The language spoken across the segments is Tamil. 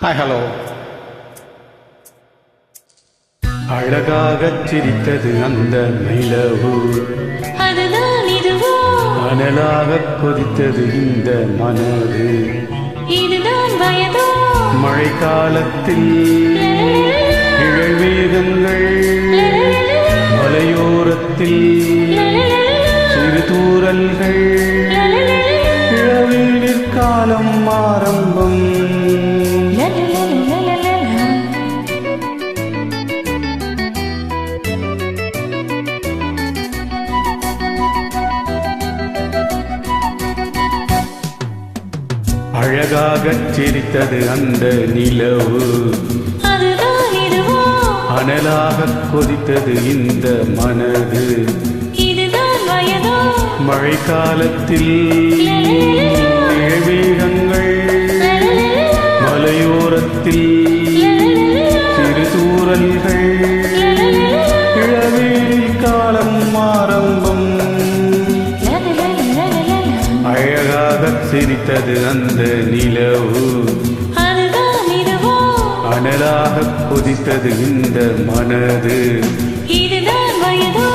Hi hello. அழகாகச் சிரித்தது அந்த நிலவு, அதுதான் இதுவோ, அனலாகக் கொதித்தது இந்த மனது, இதுதான் வயதோ, மழைக்காலத்தில் இழமேகங்கள், மலையோரத்தில் சிறு தூறல்கள், இளவேனிற் காலம் ஆரம்பம். அழகாகச் சிரித்தது அந்த நிலவு, அதுதான் இதுவோ, அனலாகக் கொதித்தது இந்த மனது, இதுதான் வயதோ, மழைக்காலத்தில் இழமேகங்கள், மலையோரத்தில் சிறு தூறல்கள், இளவேனில் காலம் ஆரம்பம். அழகாகச் சிரித்தது அந்த நிலவு, அதுதான் இதுவோ, அனலாகக் கொதித்தது இந்த மனது, இதுதான் வயதோ.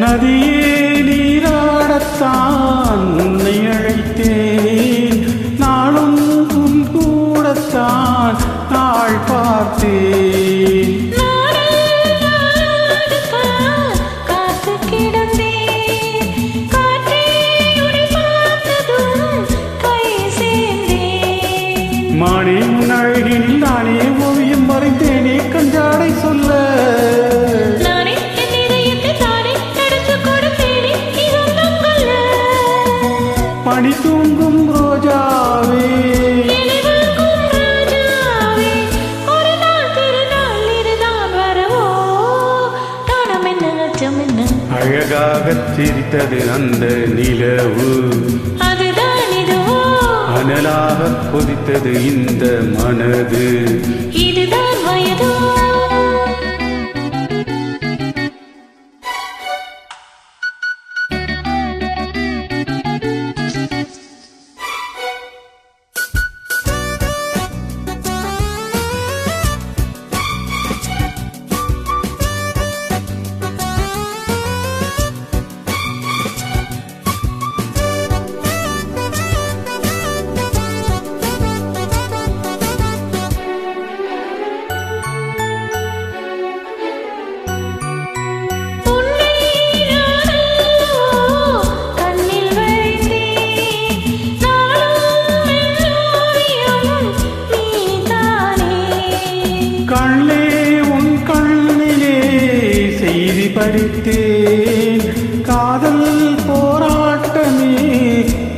நதியே நீராடத்தான் உன்னை அழைத்தேன், நாளும் உன் கூடத்தான் நாள் பார்த்தேன். காத்து கிடந்தேன், காற்றே உன்னை பார்த்ததும் கை சேர்ந்தேன். மானே உன் அழகினில் நானே ஓவியம் வரைந்தேனே கஞ்சாடை சொல்ல, நானே என் இதயத்தை தானே எடுத்துக் கொடுத்தேனே இதெல்லாம் கொல்ல. பனி தூங்கும் ரோஜாவே, நினைவுக்கும் ராஜாவே, ஒரு நாள் திருநாள் இதுதான் வரவோ, தானம் என்ன அச்சம் என்ன, அழகாகச் சிரித்தது அந்த நிலவு, அதுதான் இதுவோ, அனலாகக் கொதித்தது இந்த மனது, இதுதான் வயதோ. கண்ணே உன் கண்ணிலே செய்தி படித்தேன், காதல் போராட்டமே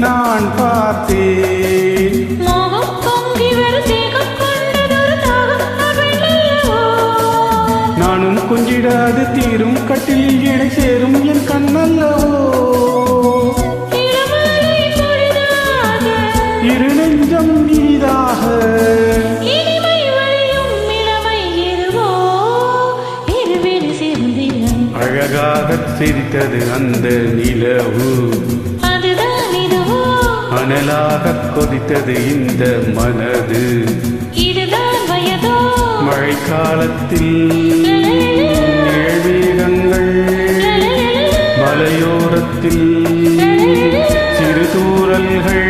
நான் பார்த்தேன். மோகம் பொங்கி வரும் தேகம் கொண்டதொரு தாகம் அவளல்லவோ, நானும் கொஞ்சிடாது தீரும் கட்டிலில் இடை சேரும் என் கண்ணல்லவோ, இளமழை பொழுதாக இரு நெஞ்சம் நீதாக, இனிமை வழியும் இளமை எதுவோ, இருவேறு சேர்ந்திடும், அழகாகச் சிரித்தது அந்த நிலவு, அதுதான் இதுவோ, அனலாகக் கொதித்தது இந்த மனது, இதுதான் வயதோ, மழைக்காலத்தில் இழமேகங்கள், மலையோரத்தில் சிறு தூறல்கள்,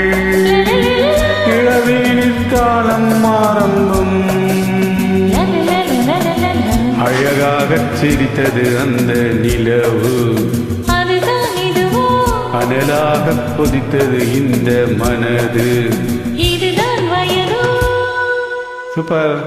இளவேனிற் காலம் ஆரம்பம். அழகாகச் சிரித்தது அந்த நிலவு, அதுதான் இதுவோ, அனலாகக் கொதித்தது இந்த மனது, இதுதான் வயதோ. சூப்பர்.